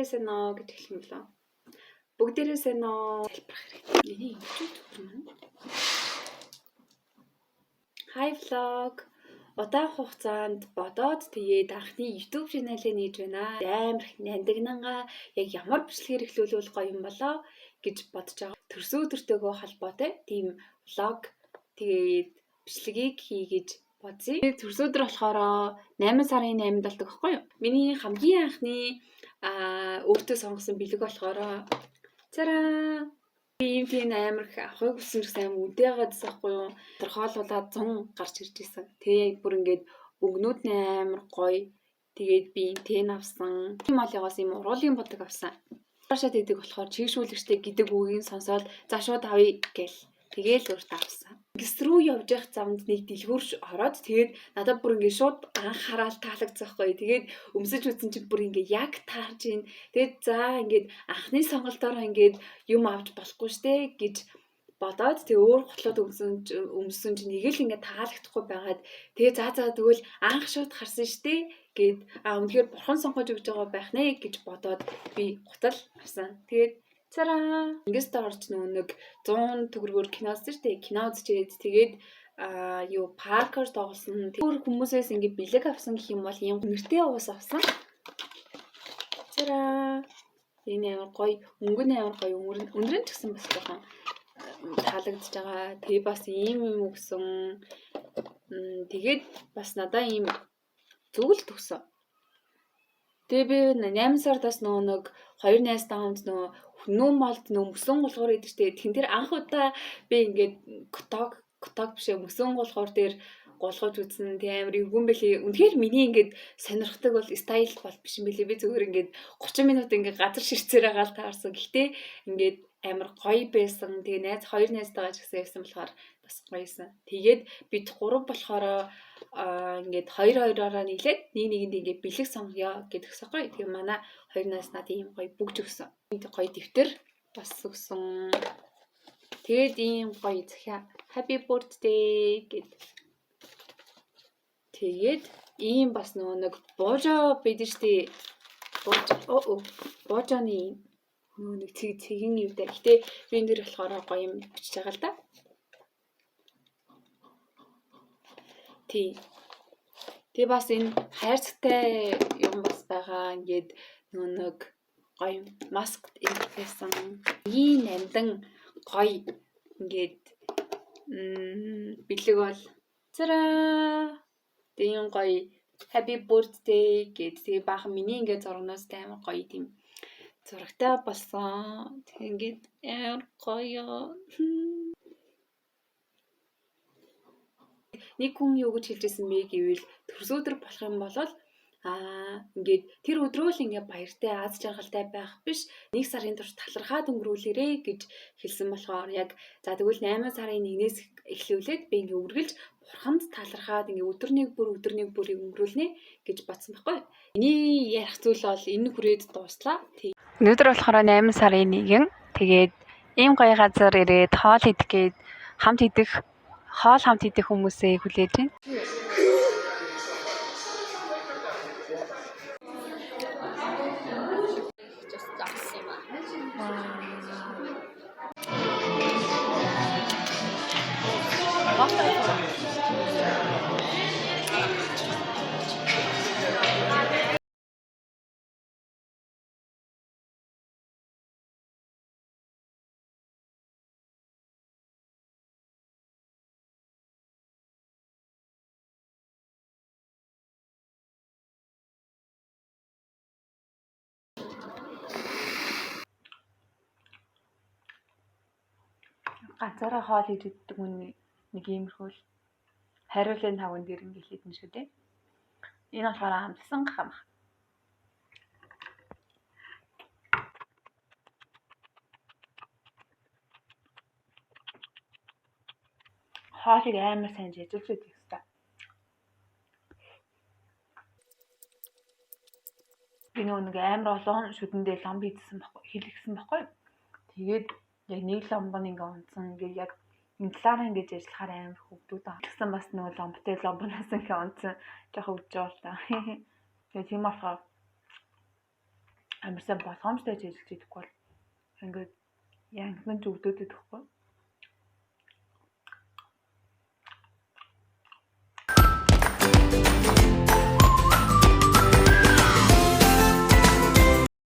бүгдээрээсээ нөө гэж хэлэх юм болоо. Бүгдээрээсээ нөө залбирах хэрэгтэй. Миний YouTube төрмөн. Hi vlog. Удаан хугацаанд бодоод тэгээд анхны YouTube чаналыг нээж байна. Амар их нандингаа яг ямар бичлэгээр эхлүүлвэл гоё юм болоо гэж бодож байгаа. Төрсөн өдөртөөгөө холбоотой тийм vlog тэгээд бичлэгийг хий гэж бодъё. Төрсөн өдөр болохоор 8 сарын 8-нд болдог байхгүй юу? Миний хамгийн анхны өөртөө сонгосон бэлэг болохоор цараа ийм тийм амар их авахыг хүссэн ч гэсэн үдээ гадсахгүй юу? Тодорхойлуулаад 100 гарч ирж исэн. Тэгээ бүр ингээд өнгнүүд амар гоё. Тэгээд би тэн авсан. Тийм олоогоос юм уруулын бодог авсан. Цаашаа дэдэг болохоор чигшүүлэгчтэй гэдэг үгийг сонсоод за шууд авъя гэл. Тэгээл өөртөө авсан. Гис рүү явж явах замд нэг дэлгүүрш ороод тэгээд надад бүр ингээд шууд анх хараад таалагдсаахгүй. Тэгээд өмсөж үзсэн чинь бүр ингээд яг таарж ийн. Тэгээд за ингээд анхны сонголтоор ингээд юм авч болохгүй штэ гэж бодоод тэг өөр готлоод өмсөн чинь нэг л ингээд таалагдахгүй байгаад тэгээ за тэгвэл анх шууд харсан штэ гэд үнэхээр бурхан сонгож өгч байгаа байх нэ гэж бодоод би гутал авсан. Тэгээд цараа ингээс орж нэг 100 төгрөгөөр кино үзсэн штэ. Кино үзчихэд тэгээд юу паркер тоглосон. Тэр хүмүүсээс ингээд бэлэг авсан гэх юм бол юм нэртэй уус авсан. Цараа энэ амар гоё өнгөн амар гоё өндрөн ч гэсэн бас жоохон таалагдж байгаа. Тэгээ бас ийм юм өгсөн. Тэгээд бас надаа ийм зүгэл төгсөн. Тэгээ би 8 сардаас нэг 2 найзтай хамт хүнөө молд мөсөн гулгуур идэв штэ. Тэн дээр анх удаа би ингээд котог биш мөсөн гулгуур дээр гулгууж үзсэн. Тэг амар эвгүй бэлээ. Үнэхээр миний ингээд сонирхдаг бол стайл бол биш юм бэлээ. Би зүгээр ингээд 30 минут ингээд газар ширцээр агаал таарсан. Гэхдээ ингээд амар гоё байсан. Тэгээ хоёр найзтайгаа ч гэсэн явсан болохоор бас гоёсэн. Тэгээд бид 3 болохоор ингээд 2-2-ороо нийлээд нэгэнд ингээд бэлэг сонгоё гэдэгсэн гоё. Тэгээ манай хоёр найз надад ийм гоё бүгж өгсөн. Гоё дэвтэр бас өгсөн. Тэгээд ийм гоё захиа happy birthday гэд. Тэгээд ийм бас нэг буужа бидэн штэ. Буужаны нэг цэгэн юм дээр. Гэтэ би энэ дэр болохоор гоё юм бичиж байгаа л да. Тэгээ бас энэ хайрцагтай юм бас байгаа. Ингээд нэг гоё маск байсан. Ийм намдан гоё ингээд бэлэг бол цараа тийм гоё happy birthday гэд. Тэгээ баахан миний ингээд зургнаас амар гоё тийм зурагтай болсон. Тэгээ ингээд амар гоё. Нэг хүн юу гэж хэлжсэн бэ гэвэл төрсөн өдөр болох юм бол ингээд тэр өдрөө л ингээд баяртай аз жаргалтай байх биш 1 сарын турш талархаад өнгөрүүлээрэ гэж хэлсэн болохоор яг за тэгвэл 8 сарын 1-ээс эхлүүлээд би ингээд үргэлж бурханд талархаад ингээд өдөр нэг бүрийг өнгөрүүлнэ гэж бодсон байхгүй. Миний ярих зүйл бол энэ хүрээд дууслаа. Өнөөдөр болохоор 8 сарын 1. Тэгээд ийм гоё газар ирээд хоол идэх гээд хамт идэх хүмүүсээ хүлээж байна. Ганцаараа хоол идэх нэг иймэрхүү хариулын таван дээр ингээд хийдэн шүү дээ. Энэ болохоор хамтсан гахам. Хоолыг амар сайн жижигж идэх хэрэгтэй. Би нэг амар олон шүдэндээ лом хийлгсэн байхгүй. Тэгээд яг нэг ломбон ингээ унтсан. Ингээ яг энэ талаараа ингэж ажиллахаар амар хөвгдүүд байгаа. Тэгсэн бас нөгөө ломбоноос ингээ унтсан. Жохоо өвдөж байгаа л та. Тэгээд тийм болохоор амар сайн болгоомжтой ажиллаж идэхгүй бол ингээд янгнаж өвдөд идэхгүй.